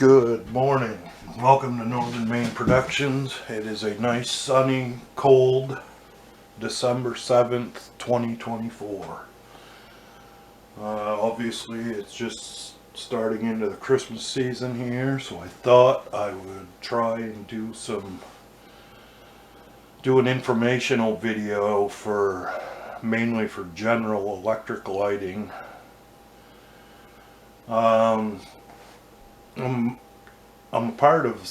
Good morning. Welcome to Northern Maine Productions. It is a nice, sunny, cold December 7th, 2024. Obviously, it's just starting into the Christmas season here, so I thought I would try and do an informational video mainly for general electric lighting. I'm a part of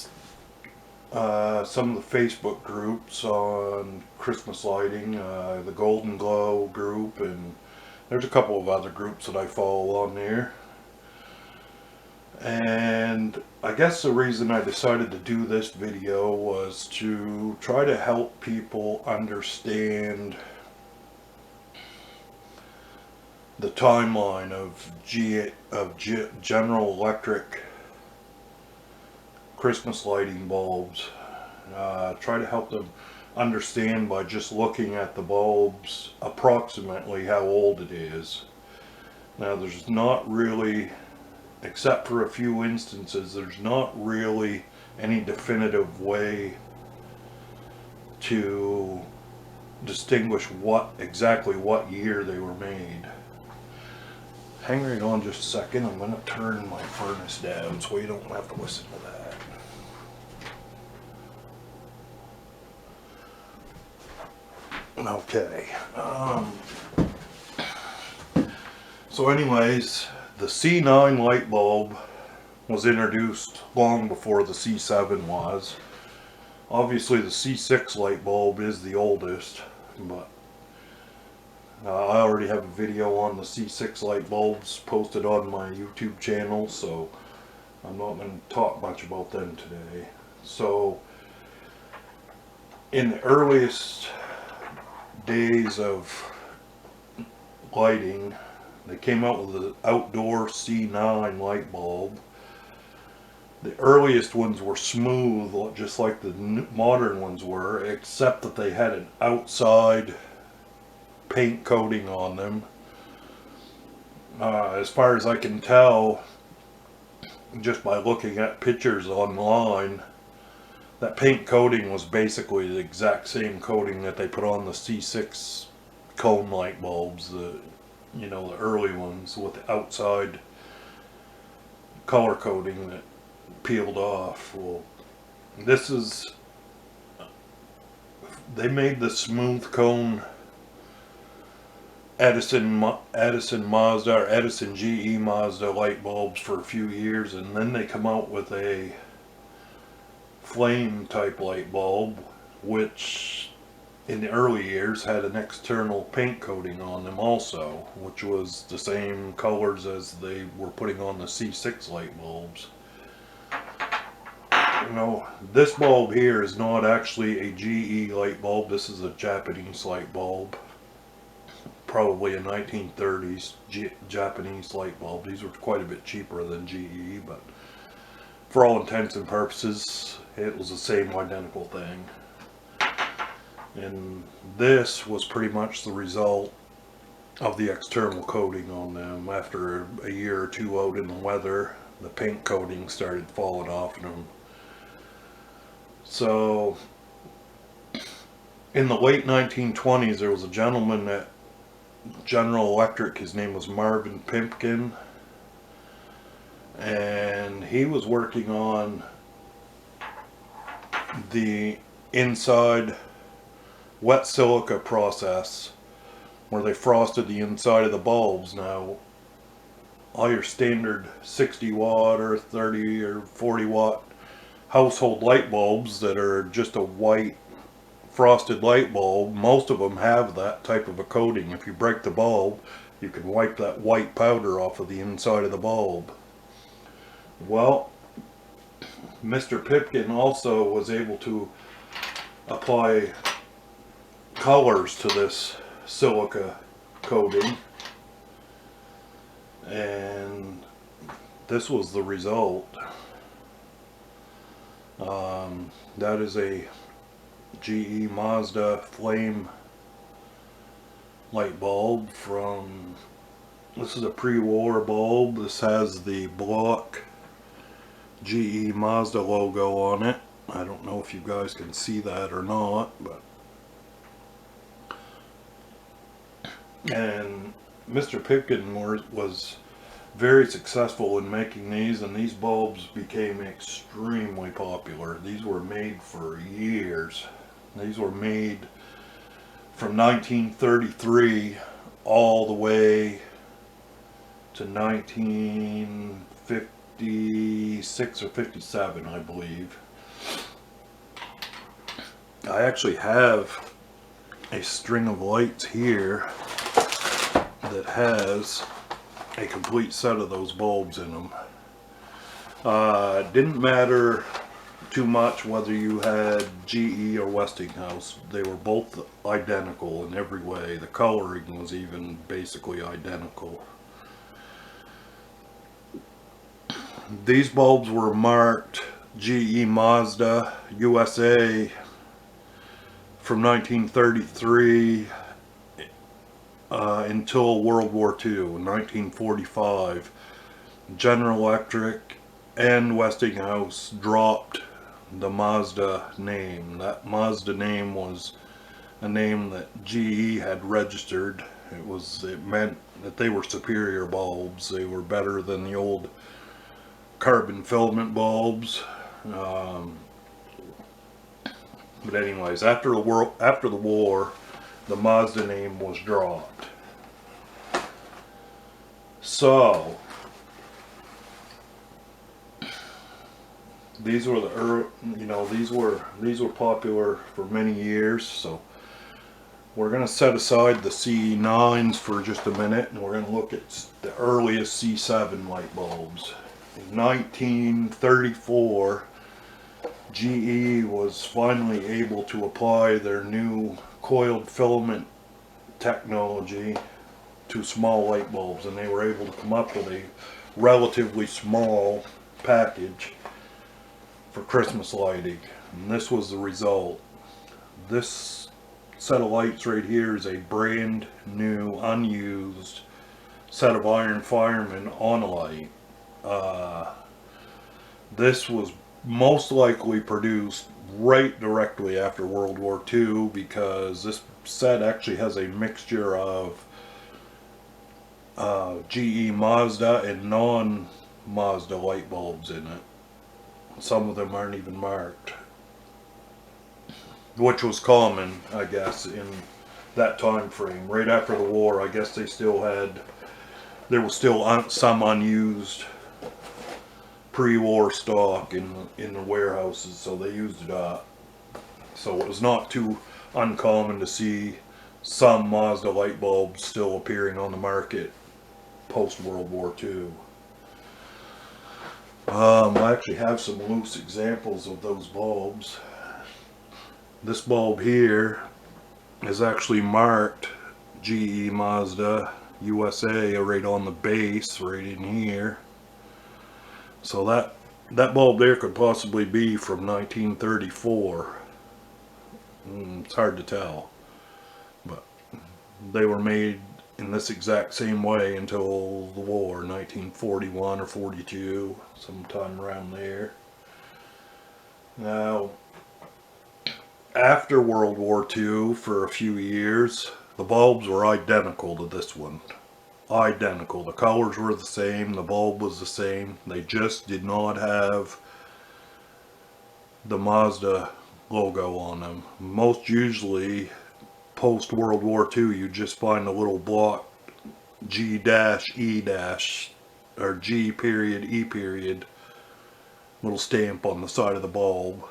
some of the Facebook groups on Christmas lighting, the Golden Glow group, and there's a couple of other groups that I follow on there. And I guess the reason I decided to do this video was to try to help people understand the timeline of General Electric Christmas lighting bulbs. Try to help them understand by just looking at the bulbs approximately how old it is. Now there's not really, except for a few instances, there's not really any definitive way to distinguish exactly what year they were made. Hang right on just a second. I'm going to turn my furnace down so you don't have to listen to that. Okay. So anyways, the C9 light bulb was introduced long before the C7 was. Obviously the C6 light bulb is the oldest, but I already have a video on the C6 light bulbs posted on my YouTube channel, so I'm not going to talk much about them today. So in the earliest days of lighting, they came out with the outdoor C9 light bulb. The earliest ones were smooth, just like the modern ones were, except that they had an outside paint coating on them. As far as I can tell, just by looking at pictures online, that paint coating was basically the exact same coating that they put on the C6 cone light bulbs, the early ones with the outside color coating that peeled off. Well, they made the smooth cone Edison Mazda or Edison GE Mazda light bulbs for a few years, and then they come out with a flame type light bulb, which in the early years had an external paint coating on them also, which was the same colors as they were putting on the C6 light bulbs. This bulb here is not actually a GE light bulb. This is a Japanese light bulb, probably a 1930s Japanese light bulb. These were quite a bit cheaper than GE, but for all intents and purposes it was the same identical thing. And this was pretty much the result of the external coating on them. After a year or two out in the weather, the paint coating started falling off them. So in the late 1920s, there was a gentleman at General Electric. His name was Marvin Pimpkin, and he was working on the inside wet silica process where they frosted the inside of the bulbs. Now, all your standard 60 watt or 30 or 40 watt household light bulbs that are just a white frosted light bulb, most of them have that type of a coating. If you break the bulb, you can wipe that white powder off of the inside of the bulb. Well, Mr. Pipkin also was able to apply colors to this silica coating, and this was the result. That is a GE Mazda Flame light bulb this is a pre-war bulb. This has the block GE Mazda logo on it. I don't know if you guys can see that or not, but and Mr. Pipkin was very successful in making these, and these bulbs became extremely popular. These were made for years. These were made from 1933 all the way to 1956 or 57, I believe. I actually have a string of lights here that has a complete set of those bulbs in them. It didn't matter too much whether you had GE or Westinghouse. They were both identical in every way. The coloring was even basically identical. These bulbs were marked GE Mazda USA from 1933 until World War II, in 1945. General Electric and Westinghouse dropped the Mazda name. That Mazda name was a name that GE had registered. It meant that they were superior bulbs. They were better than the old carbon filament bulbs. But anyways, after the war, the Mazda name was dropped. So these were these were popular for many years. So we're going to set aside the C9s for just a minute, and we're going to look at the earliest C7 light bulbs. In 1934, GE was finally able to apply their new coiled filament technology to small light bulbs, and they were able to come up with a relatively small package for Christmas lighting, and this was the result. This set of lights right here is a brand new, unused set of iron firemen on a light. This was most likely produced right directly after World War II, because this set actually has a mixture of GE Mazda and non-Mazda light bulbs in it. Some of them aren't even marked, which was common, I guess, in that time frame. Right after the war, I guess there was still some unused pre-war stock in the warehouses, so they used it up. So it was not too uncommon to see some Mazda light bulbs still appearing on the market post World War II. I actually have some loose examples of those bulbs. This bulb here is actually marked GE Mazda USA right on the base, right in here. So that bulb there could possibly be from 1934. It's hard to tell, but they were made in this exact same way until the war, 1941 or 42, sometime around there. Now, after World War II, for a few years, the bulbs were identical to this one. Identical. The colors were the same, the bulb was the same. They just did not have the Mazda logo on them. Most usually, post World War II, you just find a little block G-E- or G period E period little stamp on the side of the bulb.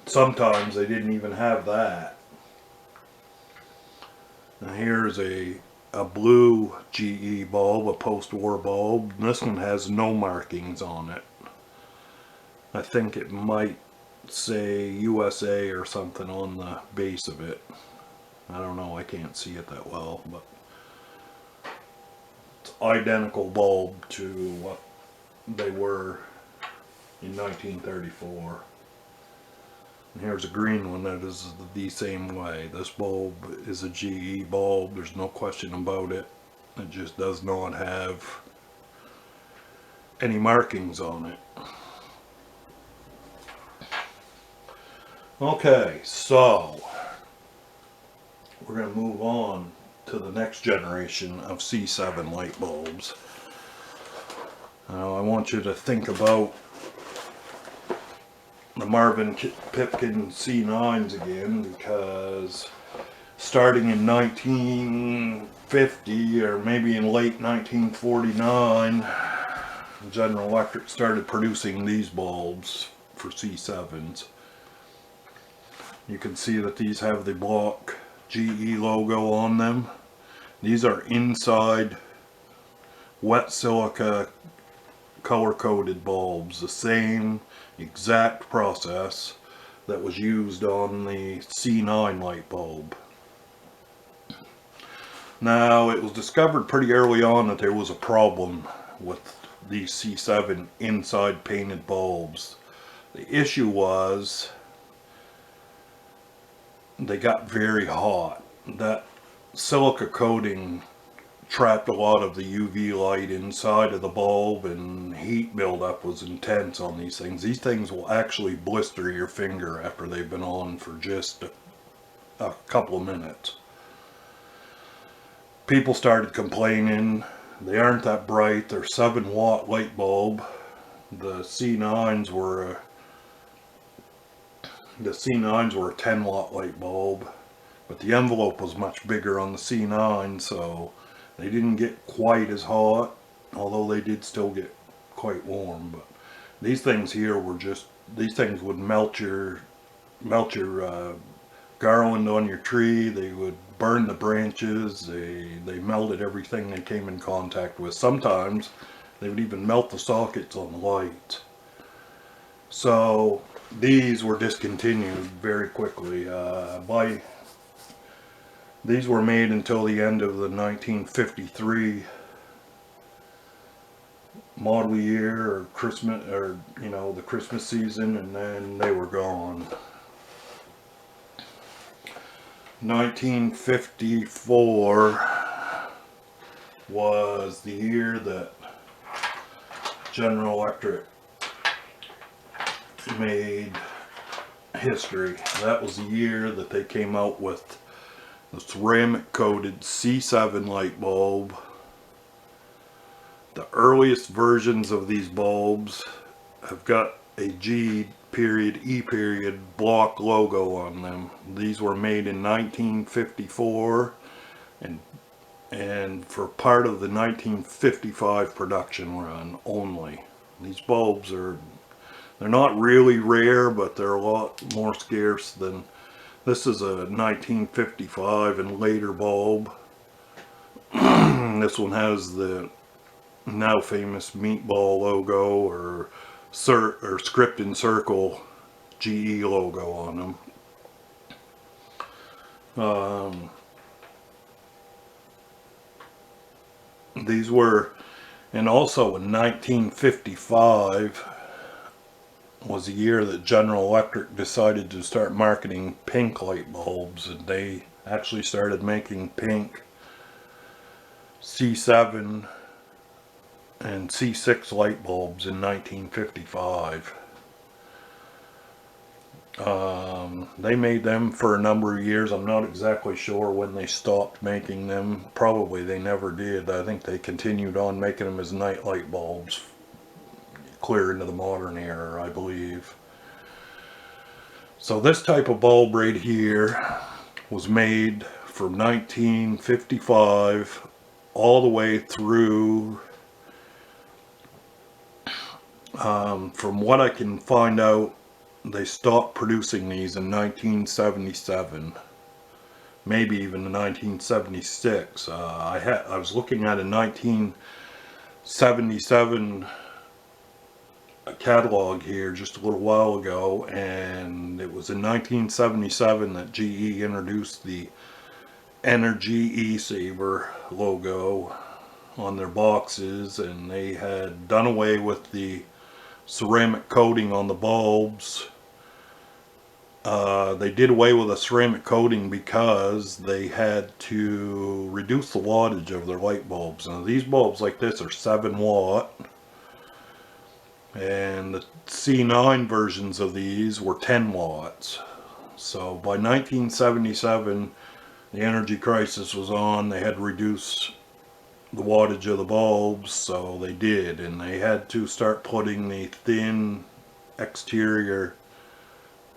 Sometimes they didn't even have that. Now here's a blue GE bulb, a post-war bulb. This one has no markings on it. I think it might say USA or something on the base of it. I don't know, I can't see it that well, but it's identical bulb to what they were in 1934. And here's a green one that is the same way. This bulb is a GE bulb, there's no question about it. It just does not have any markings on it. Okay, so we're going to move on to the next generation of C7 light bulbs. Now I want you to think about the Marvin Pipkin C9s again, because starting in 1950 or maybe in late 1949, General Electric started producing these bulbs for C7s. You can see that these have the block GE logo on them. These are inside wet silica color coded bulbs, the same exact process that was used on the C9 light bulb. Now, it was discovered pretty early on that there was a problem with these C7 inside painted bulbs. The issue was they got very hot. That silica coating trapped a lot of the UV light inside of the bulb, and heat buildup was intense on these things. These things will actually blister your finger after they've been on for just a couple of minutes. People started complaining they aren't that bright. They're 7-watt light bulb. The C9s were a 10-watt light bulb, but the envelope was much bigger on the C9, so they didn't get quite as hot, although they did still get quite warm. But these things here were just, these things would melt your garland on your tree. They would burn the branches. They melted everything they came in contact with. Sometimes they would even melt the sockets on the light. So these were discontinued very quickly. These were made until the end of the 1953 model year, or Christmas, or the Christmas season, and then they were gone. 1954 was the year that General Electric made history. That was the year that they came out with the ceramic coated C7 light bulb. The earliest versions of these bulbs have got a G period E period block logo on them. These were made in 1954 and for part of the 1955 production run only. These bulbs they're not really rare, but they're a lot more scarce than. This is a 1955 and later bulb. This one has the now famous meatball logo or script and circle GE logo on them. These were, and also in 1955 was the year that General Electric decided to start marketing pink light bulbs, and they actually started making pink C7 and C6 light bulbs in 1955. They made them for a number of years. I'm not exactly sure when they stopped making them. Probably they never did. I think they continued on making them as night light bulbs clear into the modern era, I believe. So this type of bulb right here was made from 1955 all the way through, from what I can find out, they stopped producing these in 1977, maybe even in 1976. I was looking at a 1977 catalog here just a little while ago, and it was in 1977 that GE introduced the Energy E-Saver logo on their boxes, and they had done away with the ceramic coating on the bulbs. They did away with a ceramic coating because they had to reduce the wattage of their light bulbs. Now these bulbs like this are 7 watt, And the C9 versions of these were 10 watts. So by 1977, the energy crisis was on. They had to reduce the wattage of the bulbs, so they did, and they had to start putting the thin exterior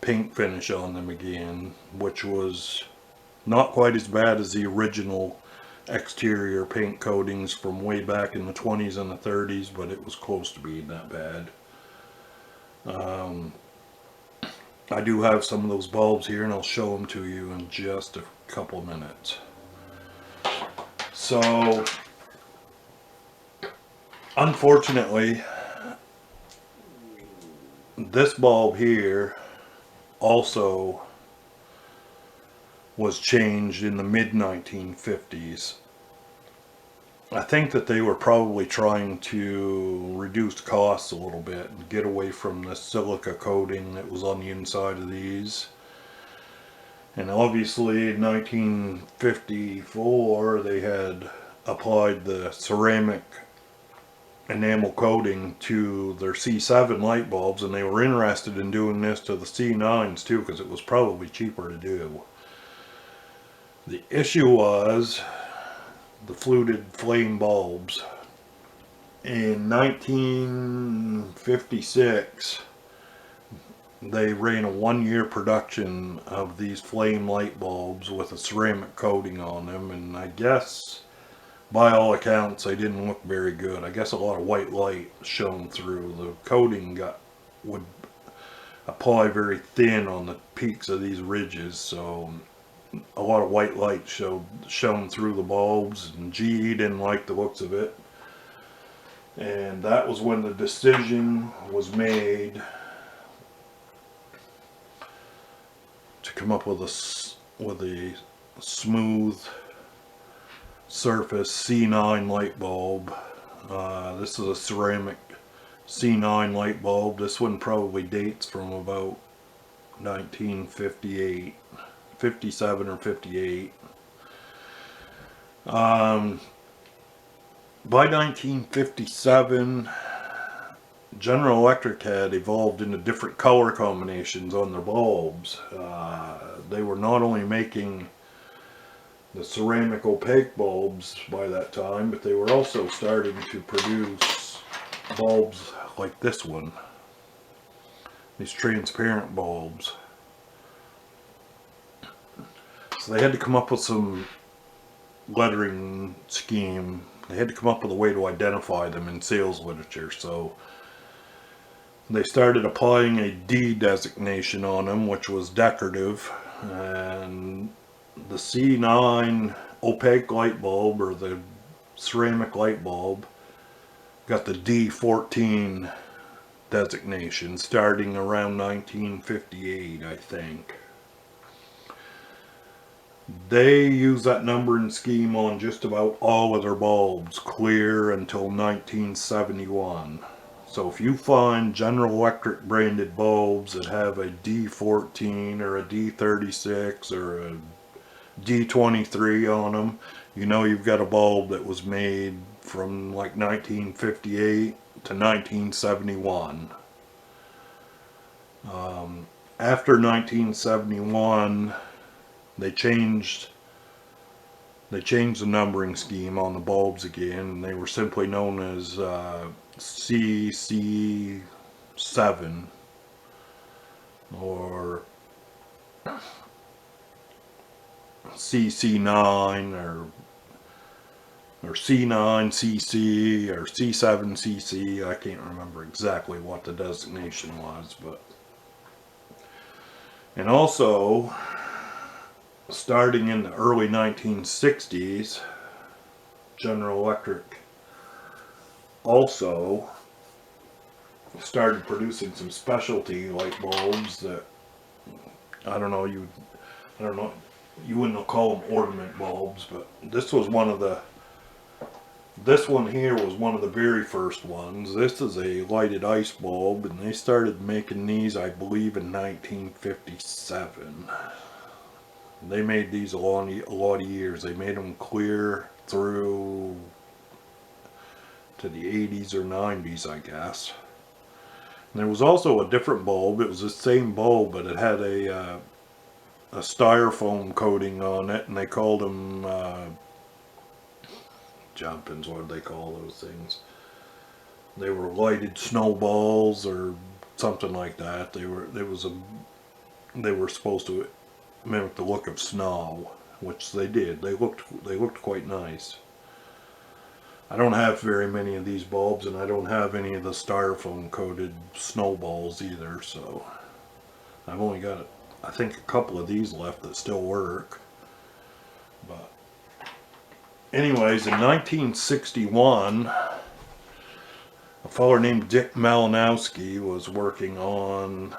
paint finish on them again, which was not quite as bad as the original exterior paint coatings from way back in the 20s and the 30s, but it was close to being that bad. I do have some of those bulbs here, and I'll show them to you in just a couple minutes. So unfortunately, this bulb here also was changed in the mid 1950s. I think that they were probably trying to reduce costs a little bit and get away from the silica coating that was on the inside of these. And obviously in 1954 they had applied the ceramic enamel coating to their C7 light bulbs, and they were interested in doing this to the C9s too, because it was probably cheaper to do. The issue was the fluted flame bulbs. In 1956 they ran a 1-year production of these flame light bulbs with a ceramic coating on them, and I guess by all accounts they didn't look very good. I guess a lot of white light shone through. The coating would apply very thin on the peaks of these ridges, so a lot of white light shone through the bulbs, and GE didn't like the looks of it. And that was when the decision was made to come up with a smooth surface C9 light bulb. This is a ceramic C9 light bulb. This one probably dates from about 1958, 57 or 58. By 1957, General Electric had evolved into different color combinations on their bulbs. They were not only making the ceramic opaque bulbs by that time, but they were also starting to produce bulbs like this one. These transparent bulbs. So they had to come up with some lettering scheme. They had to come up with a way to identify them in sales literature. So they started applying a D designation on them, which was decorative, and the C9 opaque light bulb, or the ceramic light bulb, got the D14 designation starting around 1958, I think. They use that numbering scheme on just about all of their bulbs, clear until 1971. So if you find General Electric branded bulbs that have a D14 or a D36 or a D23 on them, you know you've got a bulb that was made from like 1958 to 1971. After 1971, they changed the numbering scheme on the bulbs again, and they were simply known as CC7 or CC9 or C9CC or C7CC. I can't remember exactly what the designation was, but. And also, starting in the early 1960s, General Electric also started producing some specialty light bulbs that I don't know, you wouldn't call them ornament bulbs, but this one here was one of the very first ones. This is a lighted ice bulb, and they started making these, I believe, in 1957. They made these a lot of years. They made them clear through to the 80s or 90s, I guess. There was also a different bulb. It was the same bulb, but it had a styrofoam coating on it, and they called them jumpins. What did they call those things? They were lighted snowballs or something like that. They were supposed to mimic the look of snow, which they did. They looked quite nice. I don't have very many of these bulbs, and I don't have any of the styrofoam coated snowballs either, so I've only got, I think, a couple of these left that still work. But anyways, in 1961, a fellow named Dick Malinowski was working on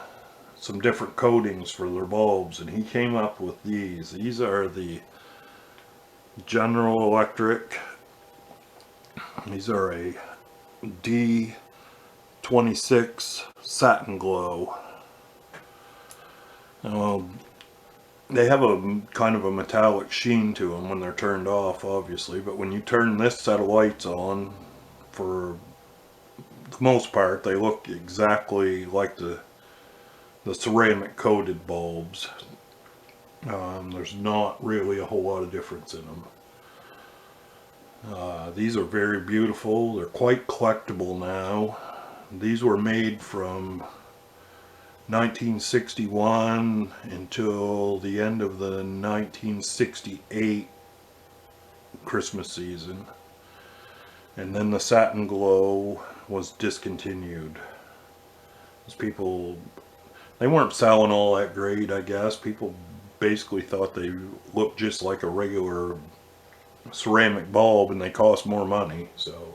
some different coatings for their bulbs, and he came up with these. These are the General Electric. These are a D26 Satin Glow. They have a kind of a metallic sheen to them when they're turned off, obviously, but when you turn this set of lights on, for the most part, they look exactly like the ceramic coated bulbs. There's not really a whole lot of difference in them. These are very beautiful. They're quite collectible now. These were made from 1961 until the end of the 1968 Christmas season. And then the Satin Glow was discontinued. People, they weren't selling all that great, I guess. People basically thought they looked just like a regular ceramic bulb, and they cost more money, so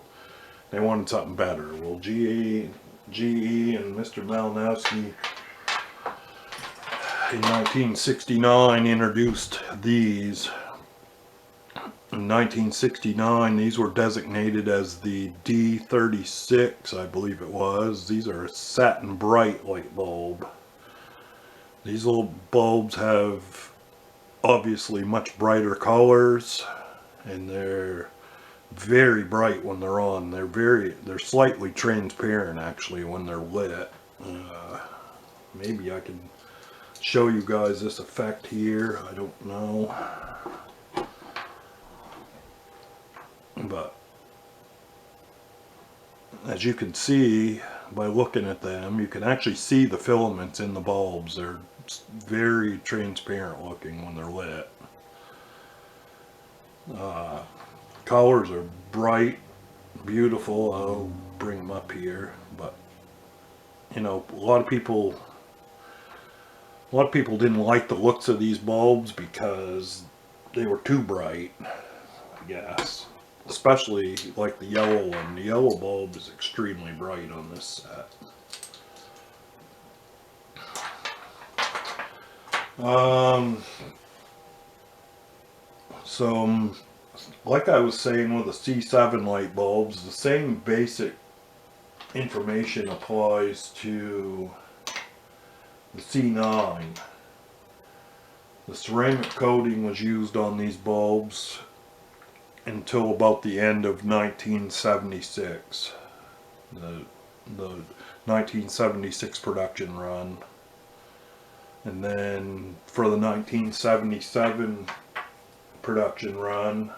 they wanted something better. Well, GE and Mr. Malinowski in 1969 introduced these. In 1969, these were designated as the D36, I believe it was. These are a satin bright light bulb. These little bulbs have obviously much brighter colors, and they're very bright when they're on. They're slightly transparent actually when they're lit. Maybe I can show you guys this effect here. I don't know, but as you can see by looking at them, you can actually see the filaments in the bulbs. They're very transparent looking when they're lit. Colors are bright, beautiful. I'll bring them up here, but you know, a lot of people didn't like the looks of these bulbs because they were too bright, I guess. Especially like the yellow one. The yellow bulb is extremely bright on this set. So like I was saying with the C7 light bulbs, the same basic information applies to the C9. The ceramic coating was used on these bulbs until about the end of 1976. The 1976 production run. And then for the 1977 production run,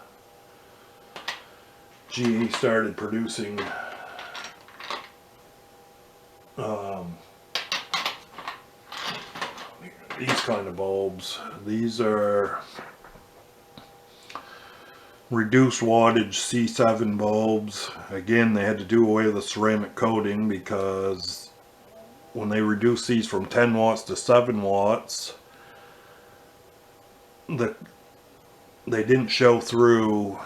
GE started producing these kind of bulbs. These are reduced wattage C7 bulbs. Again, they had to do away with the ceramic coating because when they reduced these from 10 watts to 7 watts, they didn't show through.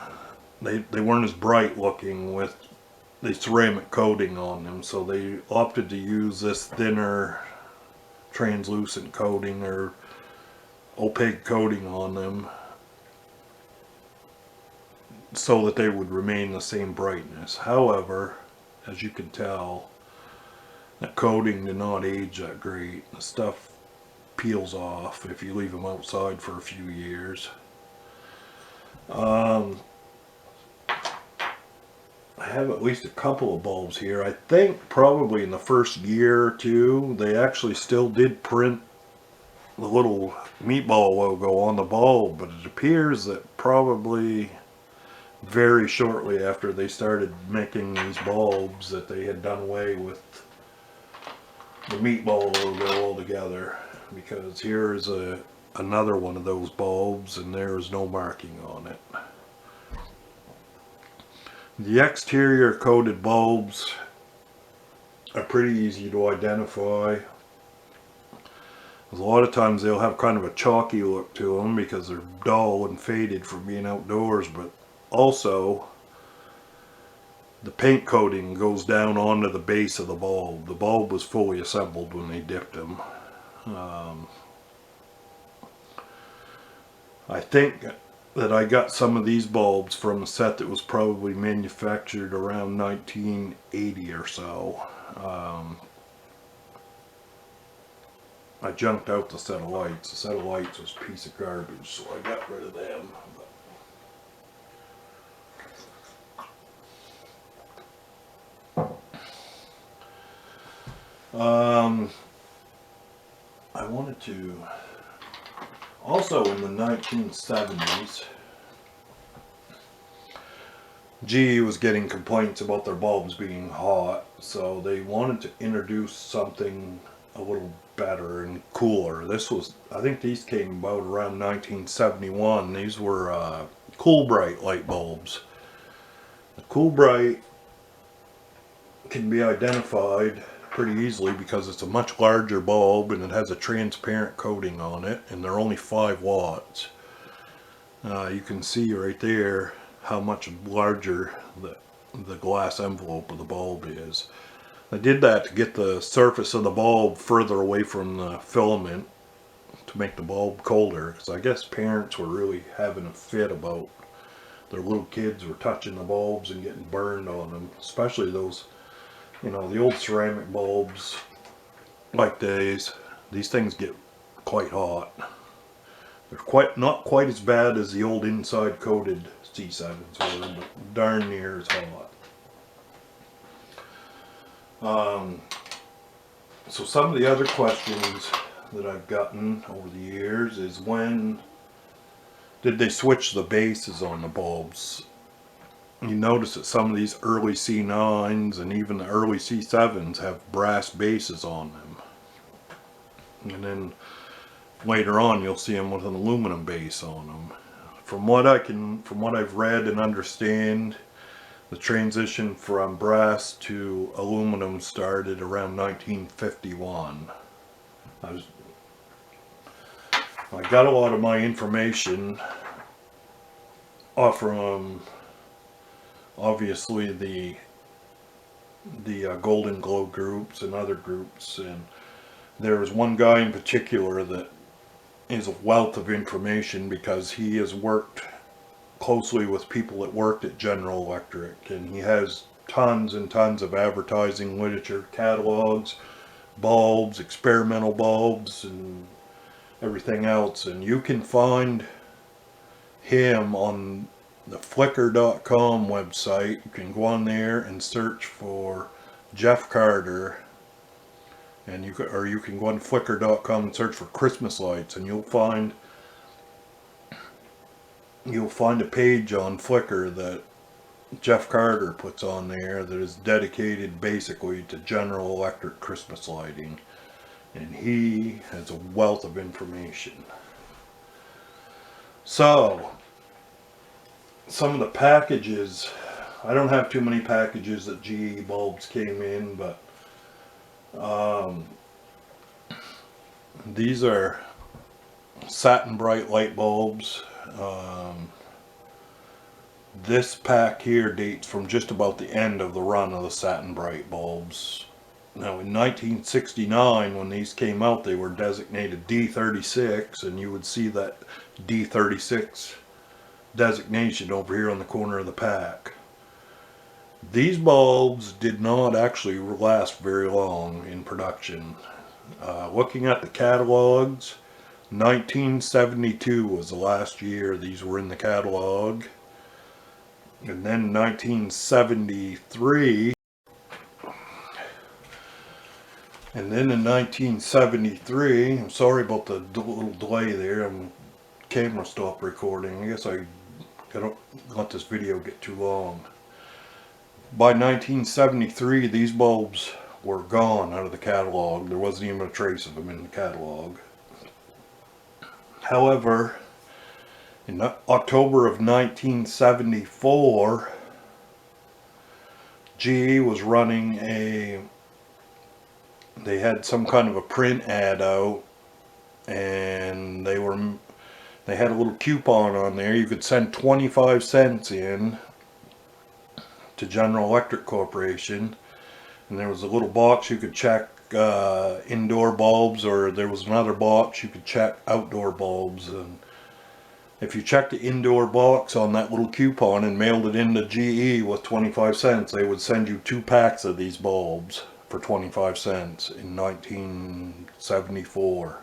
They weren't as bright looking with the ceramic coating on them, so they opted to use this thinner translucent coating or opaque coating on them so that they would remain the same brightness. However, as you can tell, that coating did not age that great. The stuff peels off if you leave them outside for a few years. I have at least a couple of bulbs here. I think probably in the first year or two, they actually still did print the little meatball logo on the bulb, but it appears that probably very shortly after they started making these bulbs that they had done away with the meatball logo altogether, because here's another one of those bulbs and there is no marking on it. The exterior coated bulbs are pretty easy to identify. A lot of times they'll have kind of a chalky look to them because they're dull and faded from being outdoors, but also the paint coating goes down onto the base of the bulb. The bulb was fully assembled when they dipped them. I think that I got some of these bulbs from a set that was probably manufactured around 1980 or so. I junked out the set of lights. The set of lights was a piece of garbage, so I got rid of them. I wanted to also, in the 1970s, GE was getting complaints about their bulbs being hot, so they wanted to introduce something a little better and cooler. This was, I think these came about around 1971. These were Cool Bright light bulbs. The Cool Bright can be identified pretty easily because it's a much larger bulb and it has a transparent coating on it, and they're only 5 watts. You can see right there how much larger the glass envelope of the bulb is. I did that to get the surface of the bulb further away from the filament to make the bulb colder, because I guess parents were really having a fit about their little kids were touching the bulbs and getting burned on them, especially those, you know, the old ceramic bulbs like these things get quite hot. They're not quite as bad as the old inside coated C7s were, but darn near as hot. So some of the other questions that I've gotten over the years is, when did they switch the bases on the bulbs? You notice that some of these early C9s and even the early C7s have brass bases on them. And then later on you'll see them with an aluminum base on them. From what I've read and understand, the transition from brass to aluminum started around 1951. I got a lot of my information off from obviously the Golden Glow groups and other groups, and there was one guy in particular that is a wealth of information because he has worked closely with people that worked at General Electric, and he has tons and tons of advertising literature, catalogs, bulbs, experimental bulbs, and everything else. And you can find him on the Flickr.com website. You can go on there and search for Jeff Carter, and you can go on Flickr.com and search for Christmas lights, and you'll find a page on Flickr that Jeff Carter puts on there that is dedicated basically to General Electric Christmas lighting, and he has a wealth of information. So some of the packages, I don't have too many packages that GE bulbs came in, but these are satin bright light bulbs. This pack here dates from just about the end of the run of the satin bright bulbs. Now in 1969, when these came out, they were designated D36, and you would see that D36 designation over here on the corner of the pack. These bulbs did not actually last very long in production. Looking at the catalogs, 1972 was the last year these were in the catalog. And then 1973, in 1973, I'm sorry about the little delay there, camera stopped recording. I guess I don't let this video get too long. By 1973, these bulbs were gone out of the catalog. There wasn't even a trace of them in the catalog. However, in October of 1974, GE was running they had some kind of a print ad out, and they had a little coupon on there. You could send 25 cents in to General Electric Corporation, and there was a little box you could check indoor bulbs, or there was another box you could check outdoor bulbs. And if you checked the indoor box on that little coupon and mailed it into GE with 25 cents, they would send you 2 packs of these bulbs for 25 cents in 1974.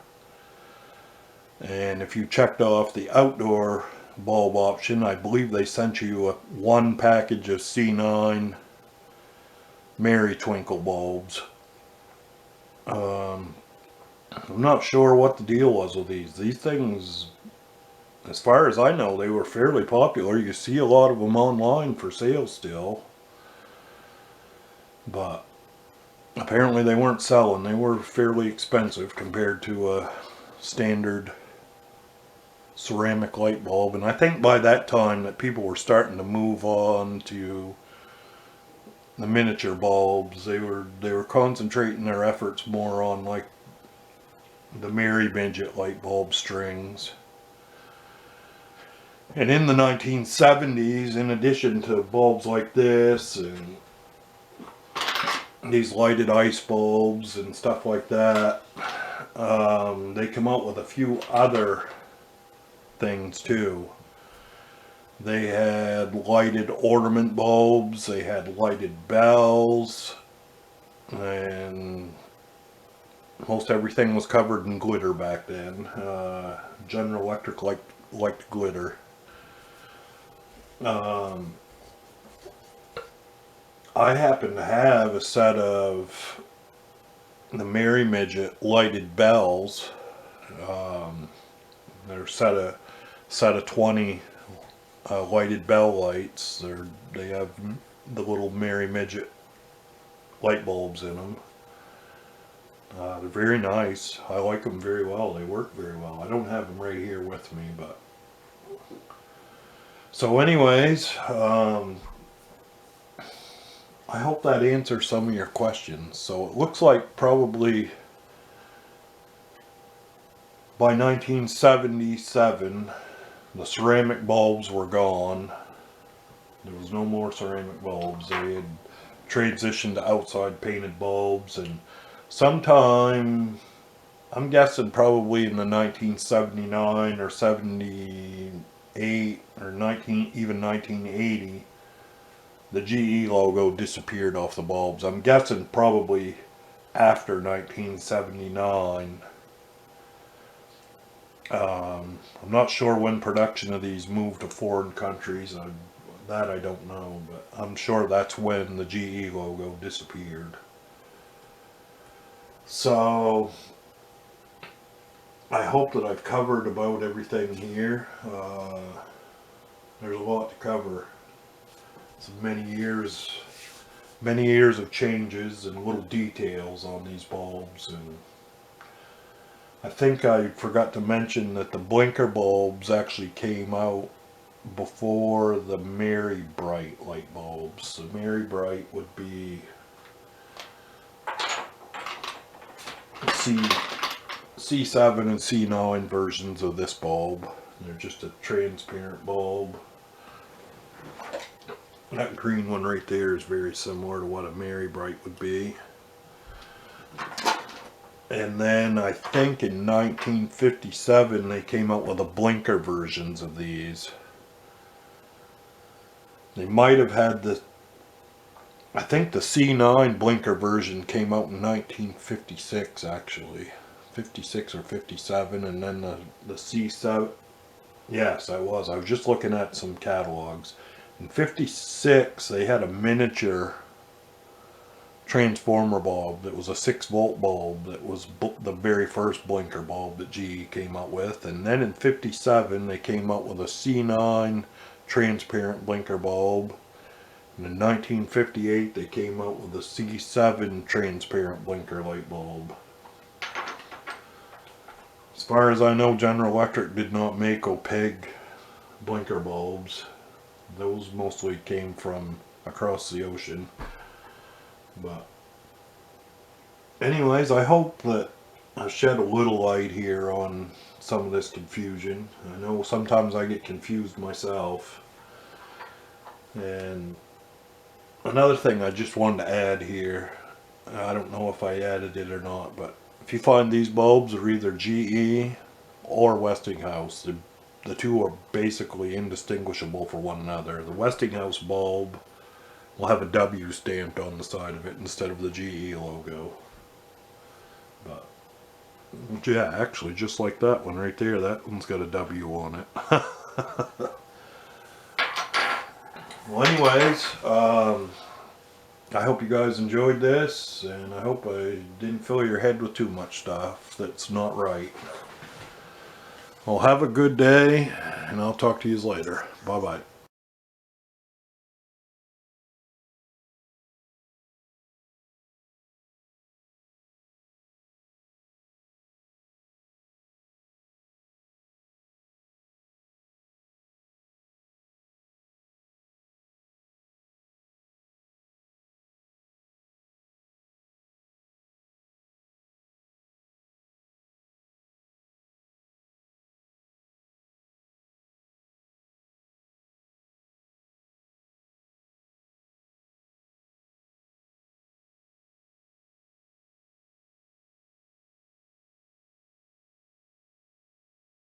And if you checked off the outdoor bulb option, I believe they sent you one package of C9 Mary Twinkle bulbs. I'm not sure what the deal was with these. These things, as far as I know, they were fairly popular. You see a lot of them online for sale still. But apparently they weren't selling. They were fairly expensive compared to a standard ceramic light bulb. And I think by that time that people were starting to move on to the miniature bulbs. They were concentrating their efforts more on like the Mary Midget light bulb strings. And in the 1970s, in addition to bulbs like this and these lighted ice bulbs and stuff like that, they come out with a few other things too. They had lighted ornament bulbs, they had lighted bells, and most everything was covered in glitter back then. General Electric liked glitter. I happen to have a set of the Mary Midget lighted bells. They're set of 20 lighted bell lights. They have the little Mary Midget light bulbs in them. They're very nice. I like them very well. They work very well. I don't have them right here with me, but so anyways, I hope that answers some of your questions. So it looks like probably by 1977 the ceramic bulbs were gone. There was no more ceramic bulbs. They had transitioned to outside painted bulbs, and sometime, I'm guessing probably in the 1979 or 78 or even 1980, the GE logo disappeared off the bulbs. I'm guessing probably after 1979. I'm not sure when production of these moved to foreign countries. That I don't know, but I'm sure that's when the GE logo disappeared. So I hope that I've covered about everything here. There's a lot to cover. It's many years of changes and little details on these bulbs. And I think I forgot to mention that the blinker bulbs actually came out before the Mary Bright light bulbs. The Mary Bright would be C7 and C9 versions of this bulb. They're just a transparent bulb. That green one right there is very similar to what a Mary Bright would be. And then I think in 1957 they came out with the blinker versions of these. They might have had I think the C9 blinker version came out in 1956 actually. 56 or 57, and then the C7, yes I was just looking at some catalogs. In 56, they had a miniature transformer bulb that was a 6-volt bulb that was the very first blinker bulb that GE came out with. And then in 57, they came out with a C9 transparent blinker bulb. And in 1958, they came out with a C7 transparent blinker light bulb. As far as I know, General Electric did not make opaque blinker bulbs. Those mostly came from across the ocean. But anyways, I hope that I shed a little light here on some of this confusion. I know sometimes I get confused myself. And another thing I just wanted to add here, I don't know if I added it or not, but if you find these bulbs are either GE or Westinghouse, the two are basically indistinguishable from one another. The Westinghouse bulb will have a W stamped on the side of it instead of the GE logo. But yeah, actually just like that one right there, that one's got a W on it. Well, anyways, I hope you guys enjoyed this, and I hope I didn't fill your head with too much stuff that's not right. Well, have a good day, and I'll talk to you later. Bye-bye.